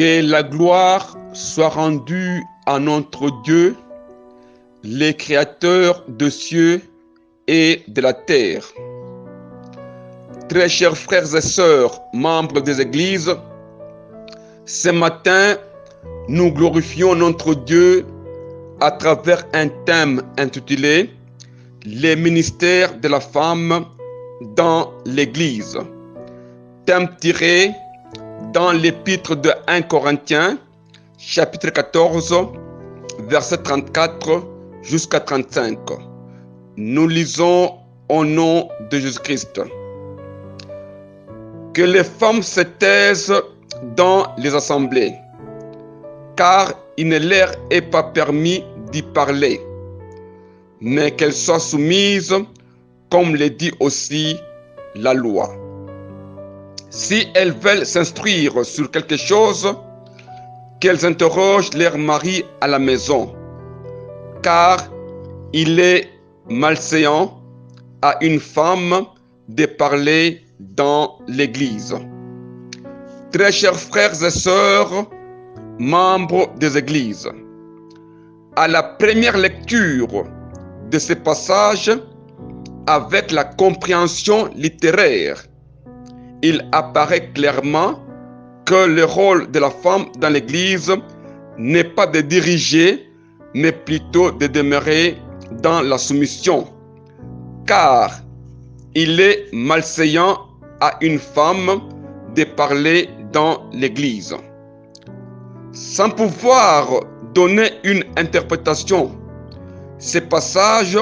Que la gloire soit rendue à notre Dieu, le Créateur des cieux et de la terre. Très chers frères et sœurs, membres des églises, ce matin, nous glorifions notre Dieu à travers un thème intitulé « Les ministères de la femme dans l'Église ». Thème tiré dans l'épître de 1 Corinthiens, chapitre 14, verset 34 jusqu'à 35. Nous lisons au nom de Jésus-Christ. Que les femmes se taisent dans les assemblées, car il ne leur est pas permis d'y parler, mais qu'elles soient soumises, comme le dit aussi la loi. Si elles veulent s'instruire sur quelque chose, qu'elles interrogent leur mari à la maison, car il est malséant à une femme de parler dans l'église. Très chers frères et sœurs, membres des églises, à la première lecture de ce passage, avec la compréhension littéraire, il apparaît clairement que le rôle de la femme dans l'Église n'est pas de diriger, mais plutôt de demeurer dans la soumission, car il est malséant à une femme de parler dans l'Église. Sans pouvoir donner une interprétation, ce passage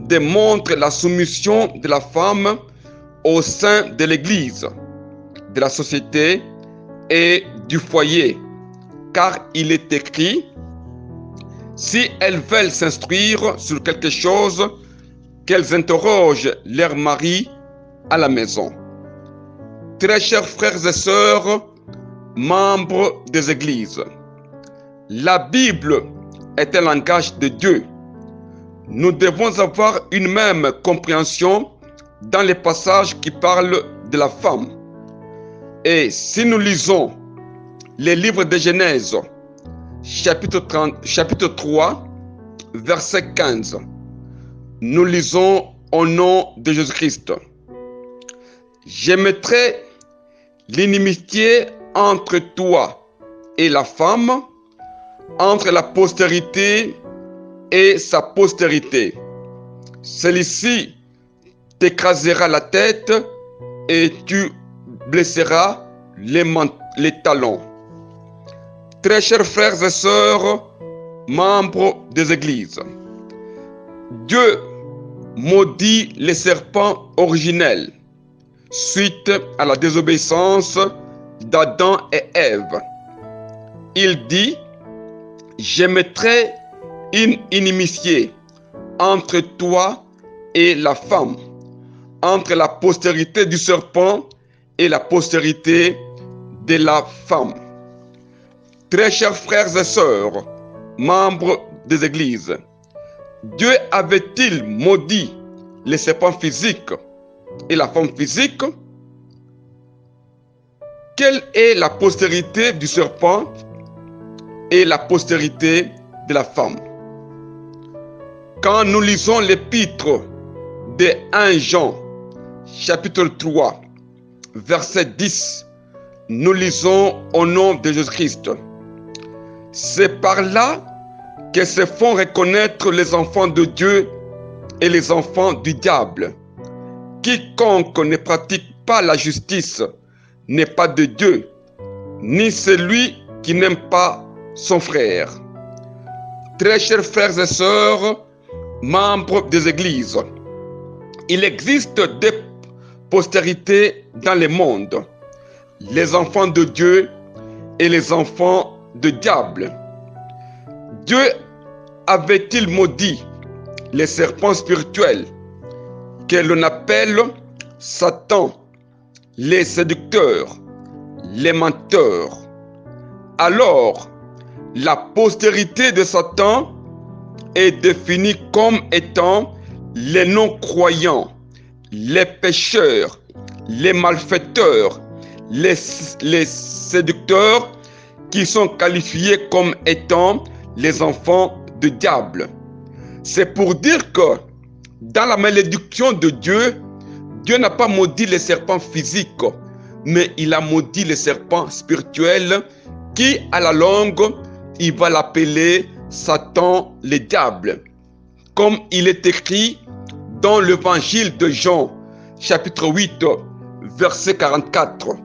démontre la soumission de la femme au sein de l'Église, de la société et du foyer, car il est écrit: si elles veulent s'instruire sur quelque chose, qu'elles interrogent leur mari à la maison. Très chers frères et sœurs, membres des églises, la Bible est un langage de Dieu. Nous devons avoir une même compréhension dans les passages qui parlent de la femme. Et si nous lisons les livres de Genèse, chapitre 3, verset 15, nous lisons au nom de Jésus-Christ: je mettrai l'inimitié entre toi et la femme, entre la postérité et sa postérité. Celui-ci t'écrasera la tête et tu blesseras les talons. Très chers frères et sœurs, membres des églises, Dieu maudit les serpents originels suite à la désobéissance d'Adam et Ève. Il dit: je mettrai une inimitié entre toi et la femme, entre la postérité du serpent et la postérité de la femme. Très chers frères et sœurs, membres des églises, Dieu avait-il maudit les serpents physiques et la femme physique? Quelle est la postérité du serpent et la postérité de la femme? Quand nous lisons l'épître de 1 Jean, chapitre 3, verset 10, nous lisons au nom de Jésus-Christ: c'est par là que se font reconnaître les enfants de Dieu et les enfants du diable. Quiconque ne pratique pas la justice n'est pas de Dieu, ni celui qui n'aime pas son frère. Très chers frères et sœurs, membres des églises, il existe des postérités dans le monde, les enfants de Dieu et les enfants du diable. Dieu avait-il maudit les serpents spirituels que l'on appelle Satan, les séducteurs, les menteurs? Alors, la postérité de Satan est définie comme étant les non-croyants, les pécheurs, les malfaiteurs, les séducteurs qui sont qualifiés comme étant les enfants du diable. C'est pour dire que dans la malédiction de Dieu, Dieu n'a pas maudit les serpents physiques, mais il a maudit les serpents spirituels qui, à la longue, il va l'appeler Satan le diable. Comme il est écrit dans l'évangile de Jean, chapitre 8, verset 44.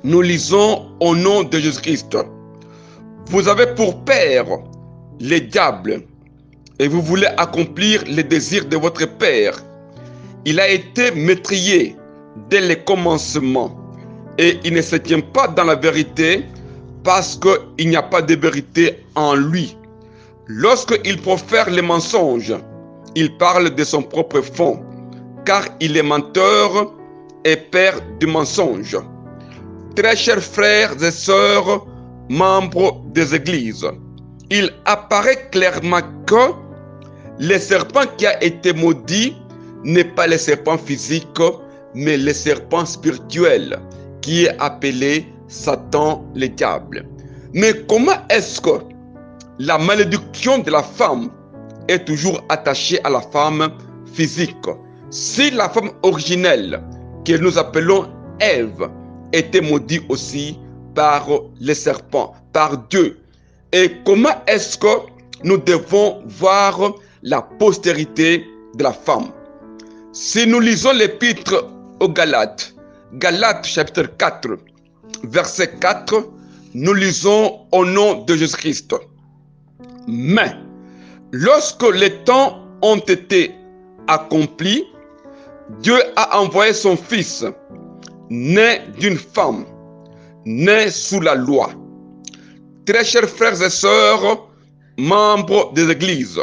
Nous lisons au nom de Jésus-Christ. Vous avez pour père les diables et vous voulez accomplir les désirs de votre père. Il a été métrié dès le commencement et il ne se tient pas dans la vérité parce qu'il n'y a pas de vérité en lui. Lorsqu'il profère les mensonges, il parle de son propre fond, car il est menteur et père du mensonge. Très chers frères et sœurs, membres des églises, il apparaît clairement que le serpent qui a été maudit n'est pas le serpent physique, mais le serpent spirituel, qui est appelé Satan le diable. Mais comment est-ce que la malédiction de la femme est toujours attachée à la femme physique? Si la femme originelle, que nous appelons Ève, était maudite aussi par les serpents, par Dieu. Et comment est-ce que nous devons voir la postérité de la femme? Si nous lisons l'épître aux Galates, Galates chapitre 4, verset 4, nous lisons au nom de Jésus-Christ. Mais lorsque les temps ont été accomplis, Dieu a envoyé son Fils, né d'une femme, né sous la loi. Très chers frères et sœurs, membres des églises,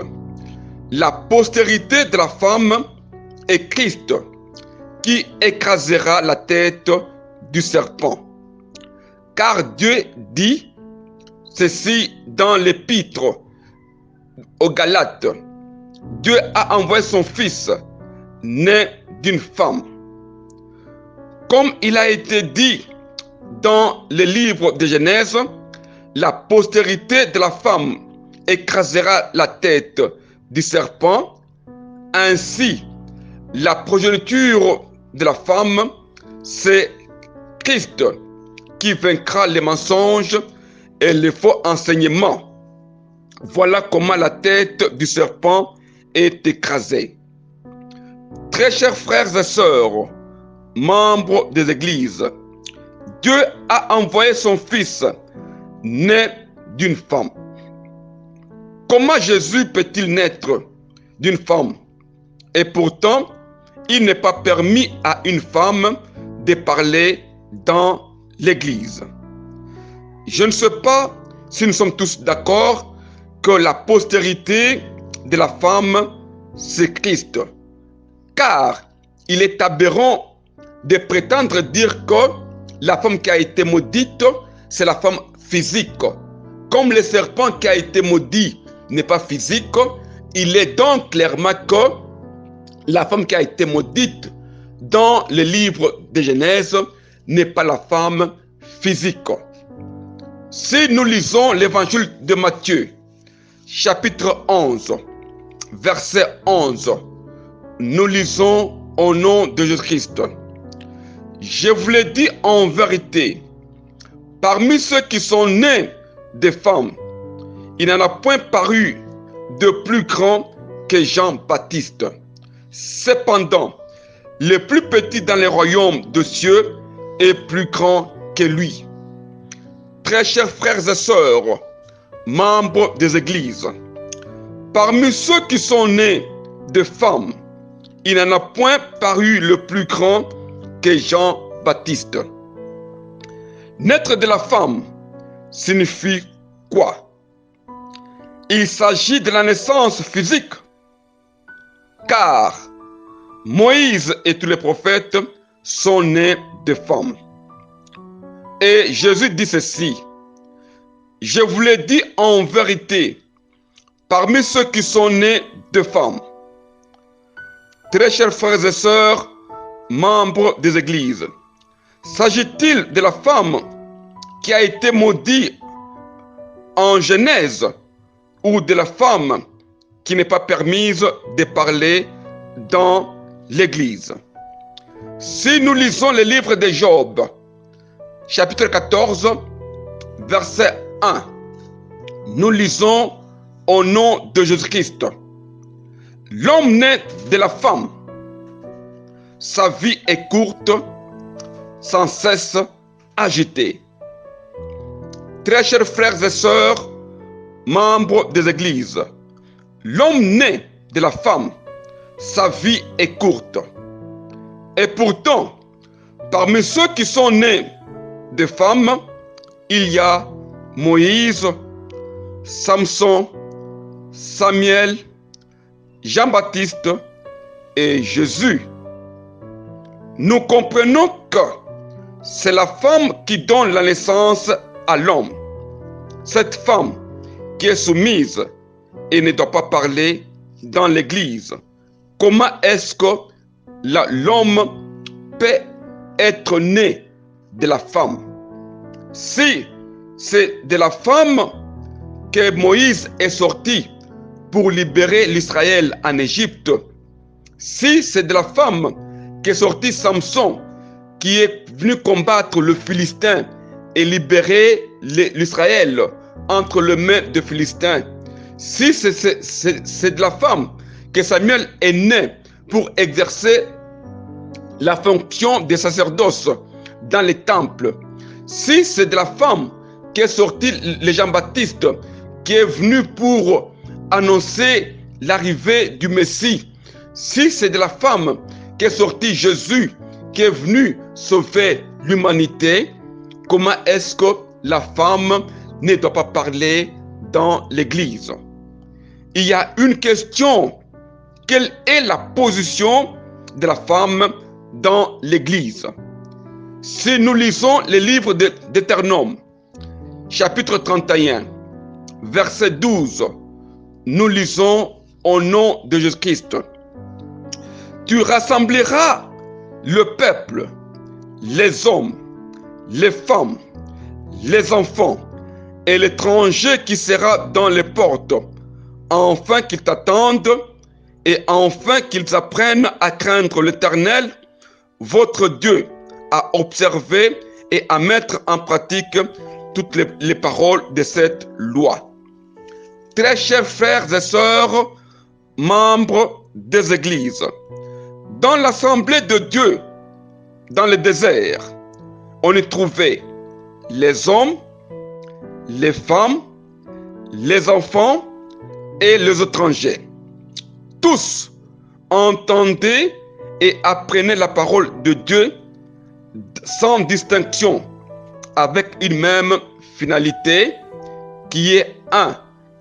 la postérité de la femme est Christ, qui écrasera la tête du serpent. Car Dieu dit ceci dans l'épître aux Galates. Dieu a envoyé son Fils, né d'une femme. Comme il a été dit dans le livre de Genèse, la postérité de la femme écrasera la tête du serpent. Ainsi, la progéniture de la femme, c'est Christ qui vaincra les mensonges et les faux enseignements. Voilà comment la tête du serpent est écrasée. Très chers frères et sœurs, membres des églises, Dieu a envoyé son Fils, né d'une femme. Comment Jésus peut-il naître d'une femme? Et pourtant, il n'est pas permis à une femme de parler dans l'église. Je ne sais pas si nous sommes tous d'accord que la postérité de la femme, c'est Christ. Car il est aberrant de prétendre dire que la femme qui a été maudite, c'est la femme physique. Comme le serpent qui a été maudit n'est pas physique, il est donc clairement que la femme qui a été maudite dans le livre de Genèse n'est pas la femme physique. Si nous lisons l'évangile de Matthieu, chapitre 11, verset 11, nous lisons au nom de Jésus-Christ. Je vous l'ai dit en vérité, parmi ceux qui sont nés de femmes, il n'en a point paru de plus grand que Jean-Baptiste. Cependant, le plus petit dans les royaumes de cieux est plus grand que lui. Très chers frères et sœurs, membres des églises, parmi ceux qui sont nés de femmes, il n'en a point paru le plus grand que Jean-Baptiste. Naître de la femme signifie quoi? Il s'agit de la naissance physique, car Moïse et tous les prophètes sont nés de femmes. Et Jésus dit ceci: je vous l'ai dit en vérité, parmi ceux qui sont nés de femmes. Très chers frères et sœurs, membres des églises, s'agit-il de la femme qui a été maudite en Genèse ou de la femme qui n'est pas permise de parler dans l'Église. Si nous lisons le livre de Job, chapitre 14, verset 1, nous lisons au nom de Jésus-Christ. L'homme né de la femme, sa vie est courte, sans cesse agitée. Très chers frères et sœurs, membres des églises, l'homme né de la femme, sa vie est courte. Et pourtant, parmi ceux qui sont nés de femmes, il y a Moïse, Samson, Samuel, Jean-Baptiste et Jésus. Nous comprenons que c'est la femme qui donne la naissance à l'homme. Cette femme qui est soumise et ne doit pas parler dans l'église. Comment est-ce que l'homme peut être né de la femme? Si c'est de la femme que Moïse est sorti pour libérer l'Israël en Égypte, si c'est de la femme qu'est sorti Samson, qui est venu combattre le Philistin et libérer l'Israël entre les mains des Philistins, si c'est de la femme que Samuel est né pour exercer la fonction de sacerdoce dans les temples, si c'est de la femme qu'est sorti le Jean-Baptiste, qui est venu pour annoncer l'arrivée du Messie, si c'est de la femme qu'est sorti Jésus, qui est venu sauver l'humanité, comment est-ce que la femme ne doit pas parler dans l'église? Il y a une question. Quelle est la position de la femme dans l'église? Si nous lisons le livre de Deutéronome, chapitre 31, verset 12, nous lisons au nom de Jésus-Christ. Tu rassembleras le peuple, les hommes, les femmes, les enfants et l'étranger qui sera dans les portes, afin qu'ils t'attendent et enfin qu'ils apprennent à craindre l'Éternel, votre Dieu, à observer et à mettre en pratique toutes les paroles de cette loi. Très chers frères et sœurs, membres des églises, dans l'assemblée de Dieu, dans le désert, on y trouvait les hommes, les femmes, les enfants et les étrangers. Tous entendaient et apprenaient la parole de Dieu sans distinction, avec une même finalité qui est 1.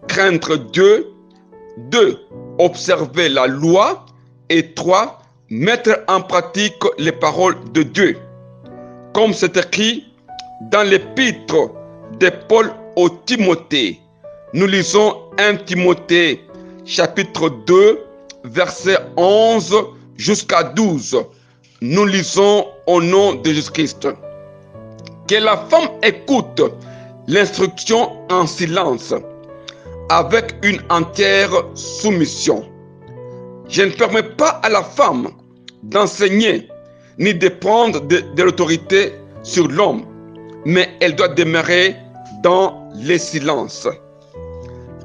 Craindre Dieu, 2. Observer la loi et 3. Mettre en pratique les paroles de Dieu. Comme c'est écrit dans l'épître de Paul au Timothée, nous lisons 1 Timothée chapitre 2 verset 11 jusqu'à 12. Nous lisons au nom de Jésus-Christ. Que la femme écoute l'instruction en silence, avec une entière soumission. Je ne permets pas à la femme d'enseigner ni de prendre de l'autorité sur l'homme, mais elle doit demeurer dans le silence.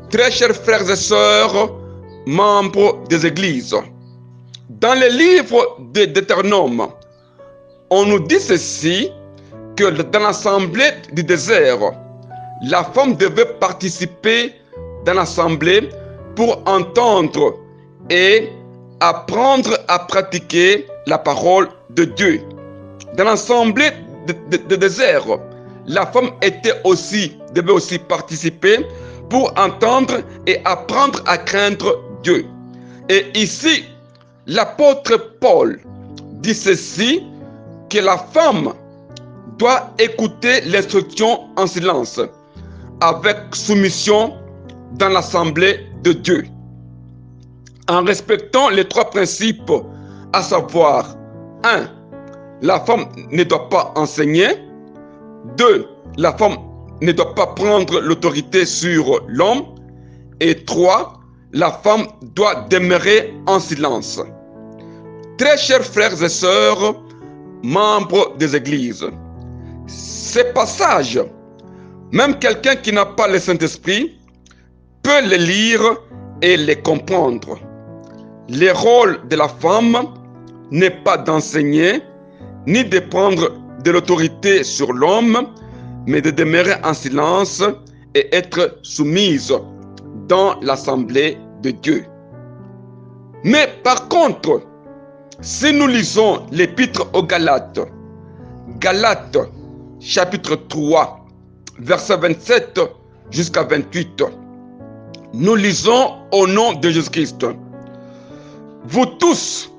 Très chers frères et sœurs, membres des églises, dans le livre de Deutéronome, on nous dit ceci, que dans l'assemblée du désert, la femme devait participer dans l'assemblée pour entendre et apprendre à pratiquer la parole de Dieu. Dans l'assemblée de désert, la femme devait aussi participer pour entendre et apprendre à craindre Dieu. Et ici, l'apôtre Paul dit ceci, que la femme doit écouter l'instruction en silence, avec soumission dans l'assemblée de Dieu, en respectant les 3 principes, à savoir 1. La femme ne doit pas enseigner. 2. La femme ne doit pas prendre l'autorité sur l'homme. Et 3, la femme doit demeurer en silence. Très chers frères et sœurs, membres des églises, ces passages, même quelqu'un qui n'a pas le Saint-Esprit peut les lire et les comprendre. Le rôle de la femme n'est pas d'enseigner, ni de prendre de l'autorité sur l'homme, mais de demeurer en silence et être soumise dans l'assemblée de Dieu. Mais par contre, si nous lisons l'épître aux Galates, Galates chapitre 3, verset 27 jusqu'à 28, nous lisons au nom de Jésus-Christ. Vous tous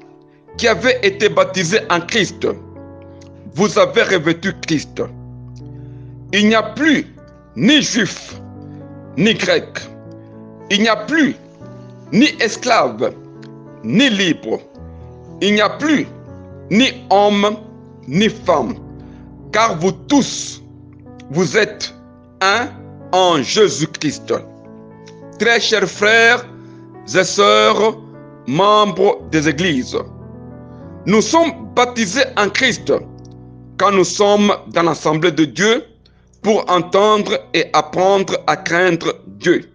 qui avez été baptisés en Christ, vous avez revêtu Christ. Il n'y a plus ni juif, ni grec. Il n'y a plus ni esclave, ni libre. Il n'y a plus ni homme, ni femme. Car vous tous, vous êtes un en Jésus-Christ. Très chers frères et sœurs, membres des églises, nous sommes baptisés en Christ quand nous sommes dans l'assemblée de Dieu pour entendre et apprendre à craindre Dieu.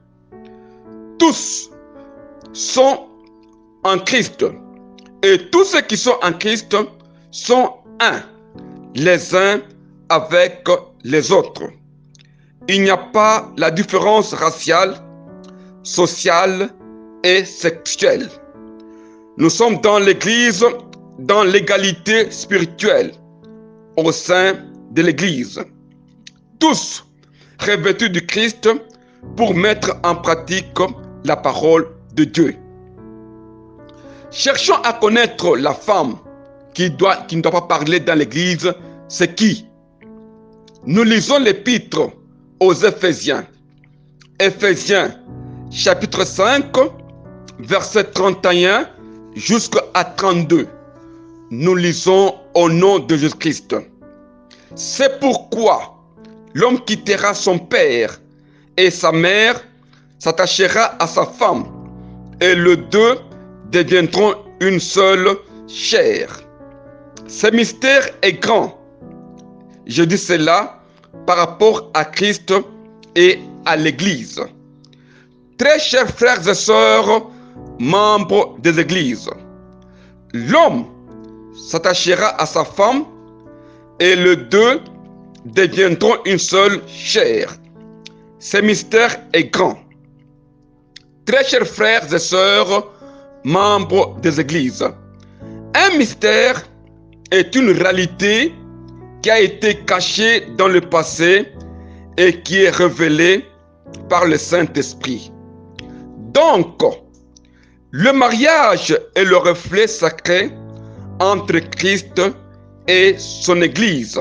Tous sont en Christ et tous ceux qui sont en Christ sont un, les uns avec les autres. Il n'y a pas la différence raciale, sociale et sexuelle. Nous sommes dans l'Église, dans l'égalité spirituelle au sein de l'Église. Tous revêtus du Christ pour mettre en pratique la parole de Dieu. Cherchons à connaître la femme qui ne doit pas parler dans l'Église. C'est qui? Nous lisons l'épître aux Éphésiens. Éphésiens chapitre 5, verset 31 jusqu'à 32. Nous lisons au nom de Jésus-Christ. C'est pourquoi l'homme quittera son père et sa mère, s'attachera à sa femme, et les deux deviendront une seule chair. Ce mystère est grand. Je dis cela par rapport à Christ et à l'Église. Très chers frères et sœurs, membres des églises, l'homme s'attachera à sa femme et les deux deviendront une seule chair. Ce mystère est grand. Très chers frères et sœurs, membres des églises, un mystère est une réalité qui a été cachée dans le passé et qui est révélée par le Saint-Esprit. Donc, le mariage est le reflet sacré entre Christ et son Église.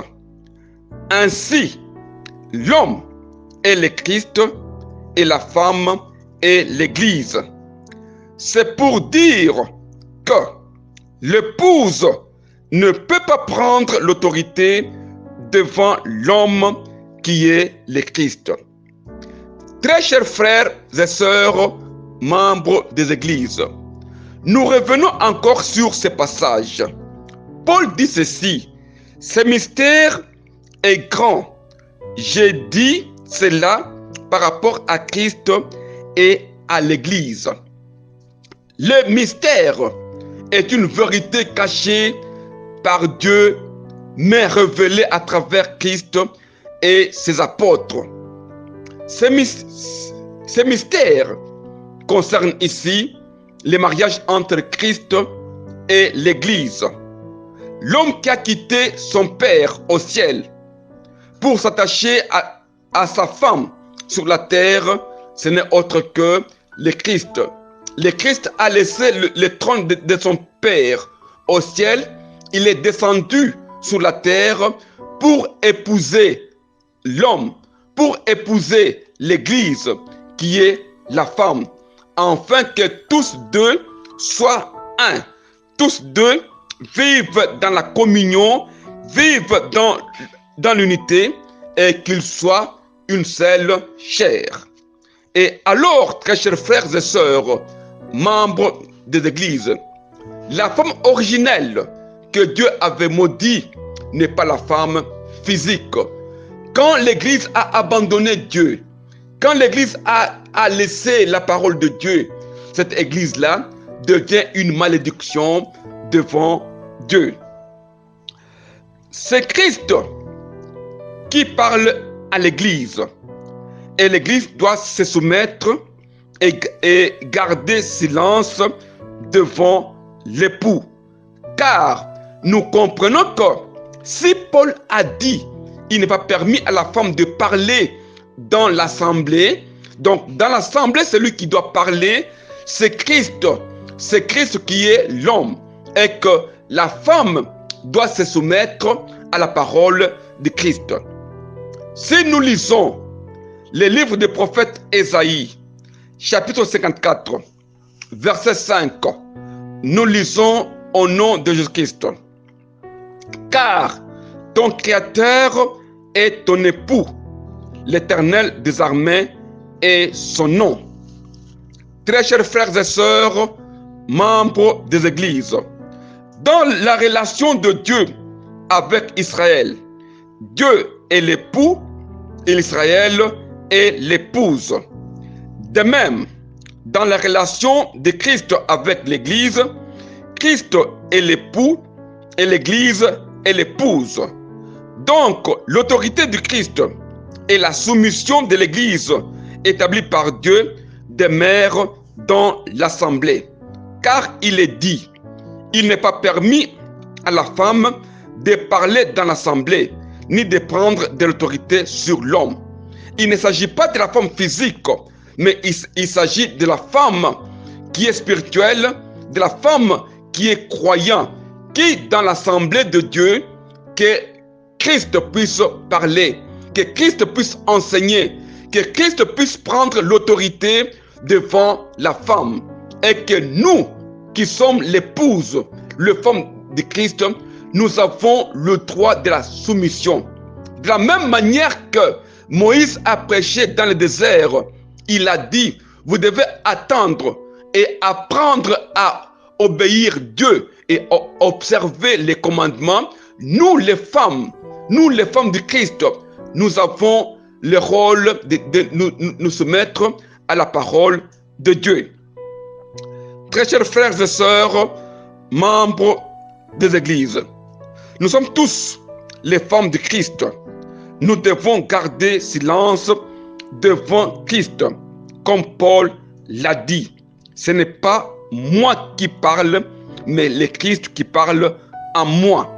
Ainsi, l'homme est le Christ et la femme est l'Église. C'est pour dire que l'épouse ne peut pas prendre l'autorité devant l'homme qui est le Christ. Très chers frères et sœurs, membres des églises, nous revenons encore sur ce passage. Paul dit ceci: ce mystère est grand. J'ai dit cela par rapport à Christ et à l'Église. Le mystère est une vérité cachée par Dieu, mais révélée à travers Christ et ses apôtres. Ce mystère concerne ici le mariage entre Christ et l'Église. L'homme qui a quitté son père au ciel pour s'attacher à sa femme sur la terre, ce n'est autre que le Christ. Le Christ a laissé le trône de son père au ciel. Il est descendu sur la terre pour épouser l'homme, pour épouser l'Église qui est la femme, afin que tous deux soient un. Tous deux vivent dans la communion, vivent dans l'unité et qu'ils soient une seule chair. Et alors, très chers frères et sœurs, membres des églises, la femme originelle que Dieu avait maudite n'est pas la femme physique. Quand l'Église a abandonné Dieu, quand l'Église a laissé la parole de Dieu, cette Église-là devient une malédiction devant Dieu. C'est Christ qui parle à l'Église. Et l'Église doit se soumettre et garder silence devant l'époux. Car nous comprenons que si Paul a dit il n'est pas permis à la femme de parler dans l'assemblée, donc dans l'assemblée, celui qui doit parler, c'est Christ. C'est Christ qui est l'homme. Et que la femme doit se soumettre à la parole de Christ. Si nous lisons les livres du prophète Ésaïe, chapitre 54, verset 5, nous lisons au nom de Jésus-Christ. Car ton Créateur est ton époux, l'Éternel des armées est son nom. Très chers frères et sœurs, membres des églises, dans la relation de Dieu avec Israël, Dieu est l'époux et Israël est l'épouse. De même, dans la relation de Christ avec l'Église, Christ est l'époux et l'Église est l'épouse. Donc, l'autorité du Christ et la soumission de l'Église établie par Dieu demeurent dans l'assemblée. Car il est dit, il n'est pas permis à la femme de parler dans l'assemblée, ni de prendre de l'autorité sur l'homme. Il ne s'agit pas de la femme physique, mais il s'agit de la femme qui est spirituelle, de la femme qui est croyante, qui dans l'assemblée de Dieu, que Christ puisse parler, que Christ puisse enseigner, que Christ puisse prendre l'autorité devant la femme. Et que nous, qui sommes l'épouse, le femme de Christ, nous avons le droit de la soumission. De la même manière que Moïse a prêché dans le désert, il a dit, vous devez attendre et apprendre à obéir Dieu et observer les commandements. Nous les femmes du Christ, nous avons le rôle de nous soumettre à la parole de Dieu. Très chers frères et sœurs, membres des églises, nous sommes tous les femmes de Christ. Nous devons garder silence devant Christ, comme Paul l'a dit. Ce n'est pas moi qui parle, mais le Christ qui parle en moi.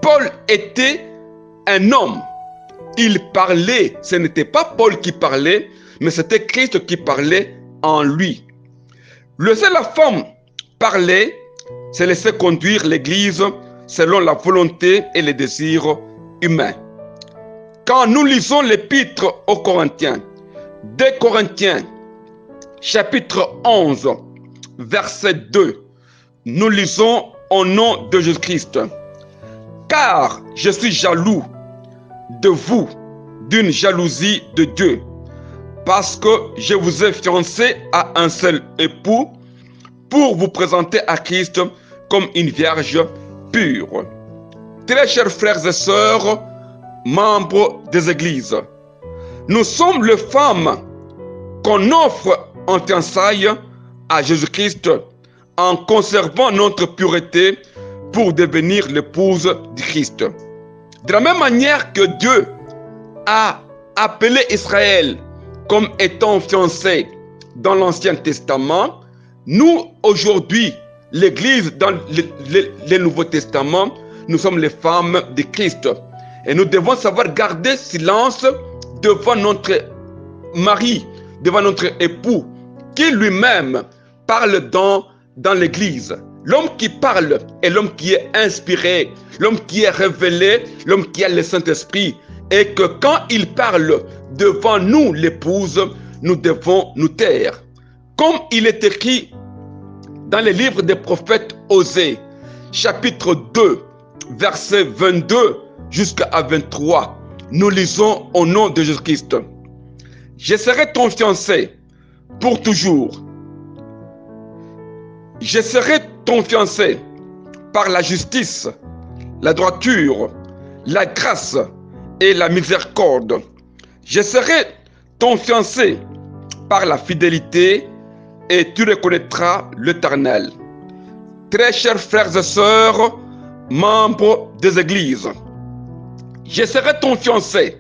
Paul était un homme. Il parlait. Ce n'était pas Paul qui parlait, mais c'était Christ qui parlait en lui. Laisser la femme parler, c'est laisser conduire l'Église selon la volonté et les désirs humains. Quand nous lisons l'épître aux Corinthiens, 2 Corinthiens, chapitre 11, verset 2, nous lisons au nom de Jésus-Christ. Car je suis jaloux de vous, d'une jalousie de Dieu, parce que je vous ai fiancé à un seul époux pour vous présenter à Christ comme une vierge pure. Très chers frères et sœurs, membres des églises, nous sommes les femmes qu'on offre en fiançailles à Jésus-Christ en conservant notre pureté pour devenir l'épouse du Christ. De la même manière que Dieu a appelé Israël comme étant fiancé dans l'Ancien Testament, nous aujourd'hui, l'Église dans le Nouveau Testament, nous sommes les femmes de Christ. Et nous devons savoir garder silence devant notre mari, devant notre époux, qui lui-même parle dans l'Église. L'homme qui parle est l'homme qui est inspiré, l'homme qui est révélé, l'homme qui a le Saint-Esprit. Et que quand il parle devant nous, l'épouse, nous devons nous taire. Comme il est écrit dans le livre des prophètes Osée, chapitre 2, verset 22 jusqu'à 23, nous lisons au nom de Jésus-Christ. Je serai ton fiancé pour toujours. Je serai ton fiancé par la justice, la droiture, la grâce et la miséricorde. Je serai ton fiancé par la fidélité et tu reconnaîtras l'Éternel. Très chers frères et sœurs, membres des églises, je serai ton fiancé.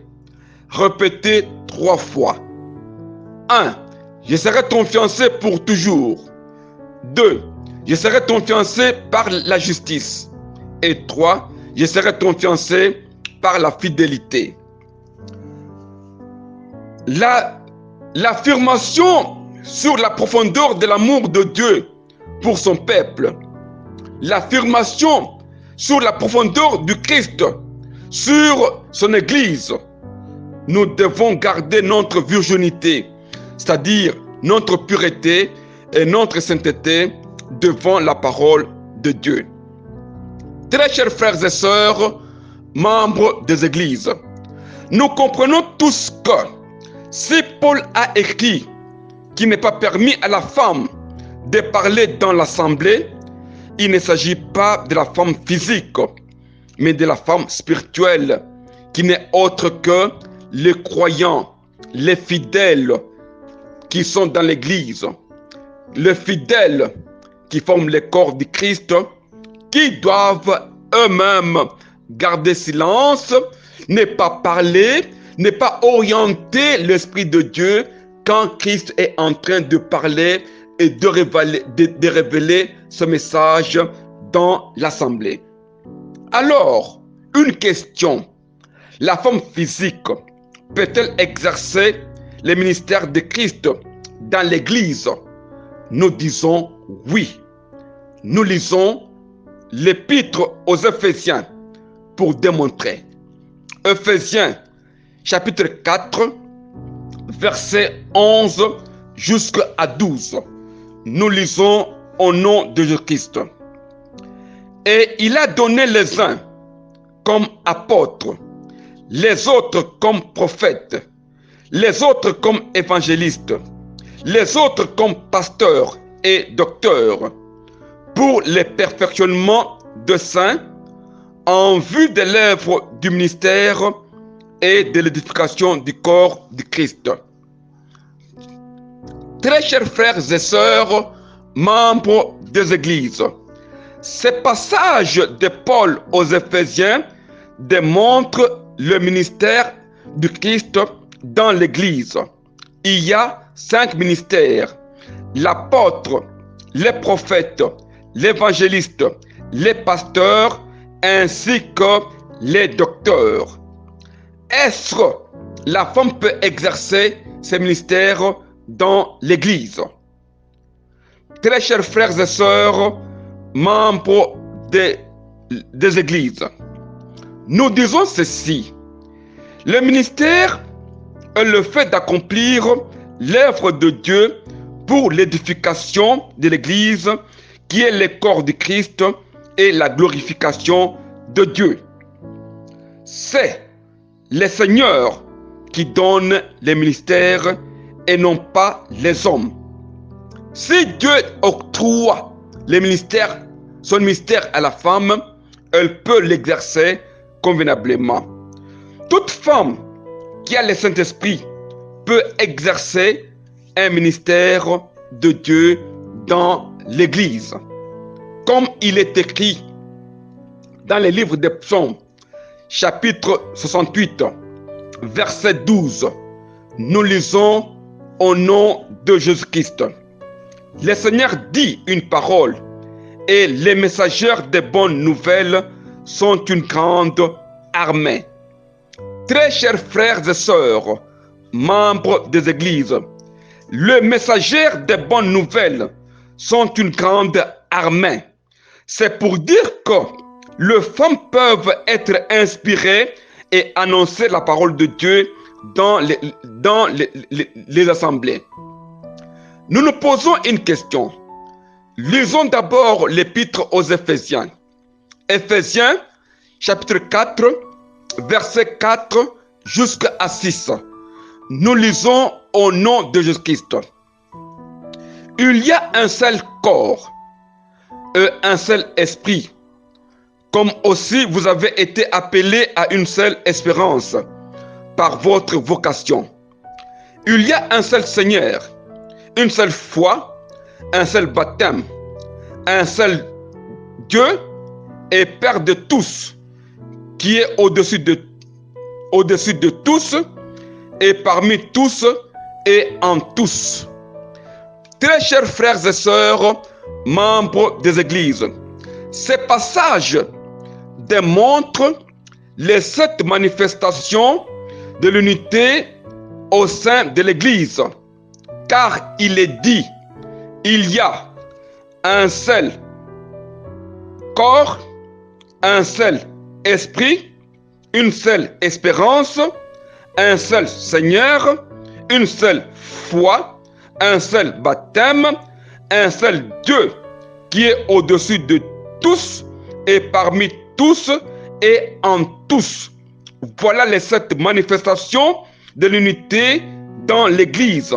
Répétez 3 fois. 1. Je serai ton fiancé pour toujours. 2. Je serai ton fiancé par la justice. Et 3. Je serai ton fiancé par la fidélité. L'affirmation sur la profondeur de l'amour de Dieu pour son peuple, l'affirmation sur la profondeur du Christ sur son Église, nous devons garder notre virginité, c'est-à-dire notre pureté et notre sainteté devant la parole de Dieu. Très chers frères et sœurs, membres des églises, nous comprenons tous que si Paul a écrit qu'il n'est pas permis à la femme de parler dans l'assemblée, il ne s'agit pas de la femme physique, mais de la femme spirituelle, qui n'est autre que les croyants, les fidèles qui sont dans l'église, les fidèles qui forment le corps du Christ, qui doivent eux-mêmes garder silence, ne pas parler, ne pas orienter l'Esprit de Dieu quand Christ est en train de parler et de révéler ce message dans l'assemblée. Alors, une question. La femme physique peut-elle exercer le ministère de Christ dans l'Église? Nous disons oui. Nous lisons l'épître aux Éphésiens pour démontrer. Éphésiens chapitre 4, verset 11 jusqu'à 12. Nous lisons au nom de Jésus-Christ. Et il a donné les uns comme apôtres, les autres comme prophètes, les autres comme évangélistes, les autres comme pasteurs et docteurs, pour le perfectionnement de saints, en vue de l'œuvre du ministère et de l'édification du corps du Christ. Très chers frères et sœurs, membres des églises, ce passage de Paul aux Éphésiens démontre le ministère du Christ dans l'Église. Il y a 5 ministères: l'apôtre, les prophètes, l'évangéliste, les pasteurs, ainsi que les docteurs. Est-ce que la femme peut exercer ces ministères dans l'Église? Très chers frères et sœurs, membres des églises, nous disons ceci. Le ministère est le fait d'accomplir l'œuvre de Dieu pour l'édification de l'Église, qui est le corps du Christ et la glorification de Dieu. C'est le Seigneur qui donne les ministères et non pas les hommes. Si Dieu octroie le ministère, son ministère à la femme, elle peut l'exercer convenablement. Toute femme qui a le Saint-Esprit peut exercer un ministère de Dieu dans l'Église. Comme il est écrit dans le livre des Psaumes, chapitre 68, verset 12, nous lisons au nom de Jésus-Christ. Le Seigneur dit une parole et les messagers des bonnes nouvelles sont une grande armée. Très chers frères et sœurs, membres des églises, les messagers des bonnes nouvelles sont une grande armée. C'est pour dire que les femmes peuvent être inspirées et annoncer la parole de Dieu dans les assemblées. Nous nous posons une question. Lisons d'abord l'épître aux Éphésiens. Éphésiens, chapitre 4, verset 4 jusqu'à 6. nous lisons au nom de Jésus-Christ. Il y a un seul corps et un seul esprit, comme aussi vous avez été appelés à une seule espérance par votre vocation. Il y a un seul Seigneur, une seule foi, un seul baptême, un seul Dieu et Père de tous, qui est au-dessus de tous et parmi tous et en tous. Très chers frères et sœurs, membres des églises, ces passages démontrent les 7 manifestations de l'unité au sein de l'église, car il est dit, il y a un seul corps, un seul esprit, une seule espérance, un seul Seigneur, une seule foi, un seul baptême, un seul Dieu qui est au-dessus de tous et parmi tous et en tous. Voilà les 7 manifestations de l'unité dans l'Église.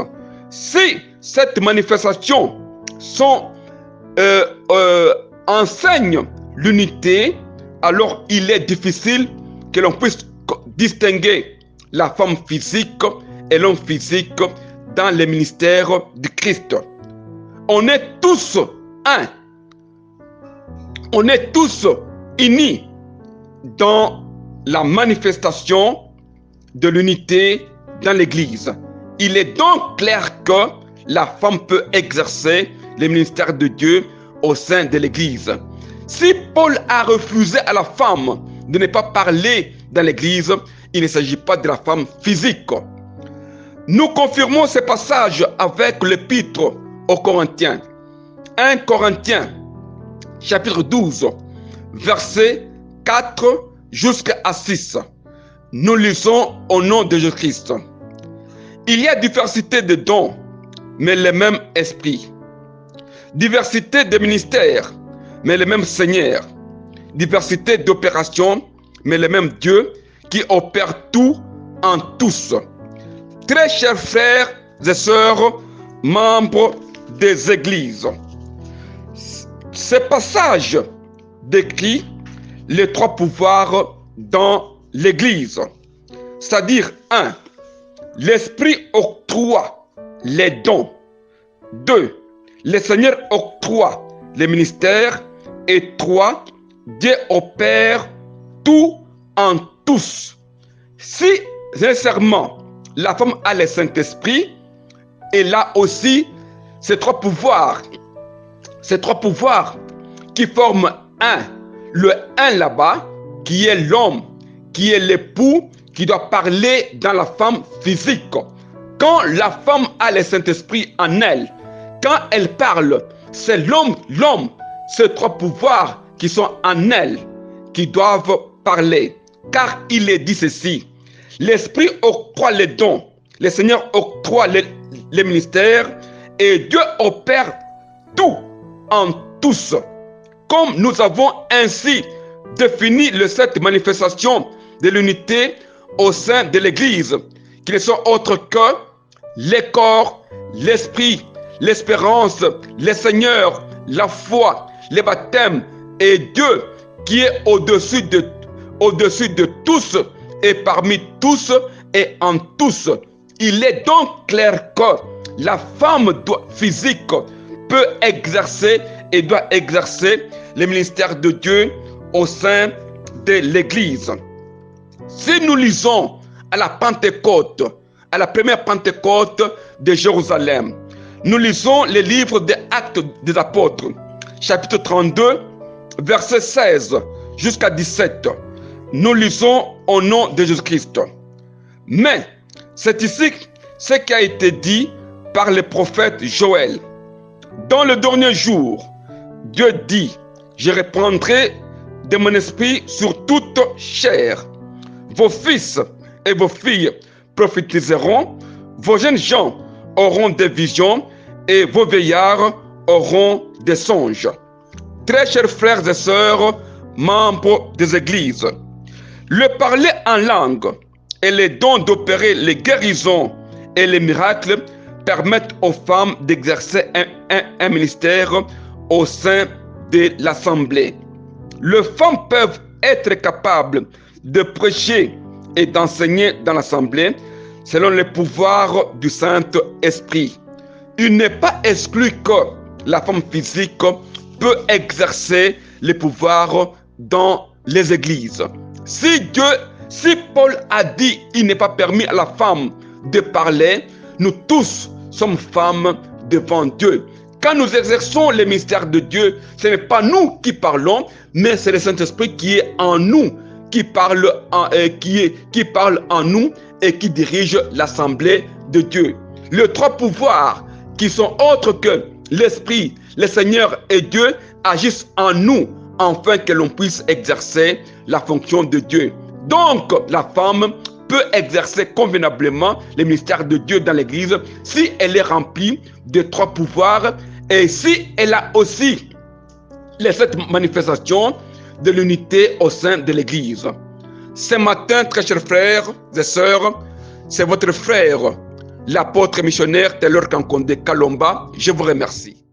Si cette manifestation enseigne l'unité, alors il est difficile que l'on puisse distinguer la femme physique et l'homme physique dans les ministères du Christ. On est tous un. On est tous unis dans la manifestation de l'unité dans l'Église. Il est donc clair que la femme peut exercer le ministère de Dieu au sein de l'Église. Si Paul a refusé à la femme de ne pas parler dans l'Église, il ne s'agit pas de la femme physique. Nous confirmons ce passage avec l'épître aux Corinthiens. 1 Corinthiens, chapitre 12, versets 4 jusqu'à 6. Nous lisons au nom de Jésus-Christ. Il y a diversité de dons, mais le même esprit. Diversité de ministères, mais le même Seigneur. Diversité d'opérations, mais le même Dieu qui opère tout en tous. Très chers frères et sœurs, membres des églises, ce passage décrit les 3 pouvoirs dans l'église. C'est-à-dire 1. L'Esprit octroie les dons. 2. Le Seigneur octroie les ministères. Et 3. Dieu opère tout en tous. Si sincèrement la femme a le Saint-Esprit, elle a aussi ces 3 pouvoirs. Ces 3 pouvoirs qui forment un. Le un là-bas, qui est l'homme, qui est l'époux, qui doit parler dans la femme physique. Quand la femme a le Saint-Esprit en elle, quand elle parle, c'est l'homme, ces 3 pouvoirs qui sont en elle, qui doivent parler. Car il est dit ceci, l'Esprit octroie les dons, le Seigneur octroie les ministères, et Dieu opère tout en tous. Comme nous avons ainsi défini les 7 manifestations de l'unité au sein de l'Église, qui ne sont autres que les corps, l'esprit, l'espérance, le Seigneur, la foi, les baptêmes et Dieu qui est au-dessus de tous et parmi tous et en tous. Il est donc clair que la femme physique peut exercer et doit exercer le ministère de Dieu au sein de l'Église. Si nous lisons à la Pentecôte, à la première Pentecôte de Jérusalem, nous lisons les livres des Actes des Apôtres, chapitre 32, verset 16 jusqu'à 17. Nous lisons au nom de Jésus-Christ. Mais c'est ici ce qui a été dit par le prophète Joël. Dans le dernier jour, Dieu dit, je répandrai de mon esprit sur toute chair. Vos fils et vos filles prophétiseront, vos jeunes gens auront des visions et vos vieillards auront des songes. Très chers frères et sœurs, membres des églises, le parler en langue et les dons d'opérer les guérisons et les miracles permettent aux femmes d'exercer un ministère au sein de l'Assemblée. Les femmes peuvent être capables de prêcher et d'enseigner dans l'Assemblée selon le pouvoir du Saint-Esprit. Il n'est pas exclu que la femme physique peut exercer le pouvoir dans les églises. Si Paul a dit qu'il n'est pas permis à la femme de parler, nous tous sommes femmes devant Dieu. Quand nous exerçons le mystère de Dieu, ce n'est pas nous qui parlons, mais c'est le Saint-Esprit qui est en nous, qui parle en nous et qui dirige l'Assemblée de Dieu. Les trois pouvoirs qui sont autres que l'Esprit, le Seigneur et Dieu agissent en nous afin que l'on puisse exercer la fonction de Dieu. Donc, la femme peut exercer convenablement le ministère de Dieu dans l'Église si elle est remplie de trois pouvoirs et si elle a aussi les 7 manifestations de l'unité au sein de l'Église. Ce matin, très chers frères et sœurs, c'est votre frère, l'apôtre missionnaire Taylor Kankonde Kalomba. Je vous remercie.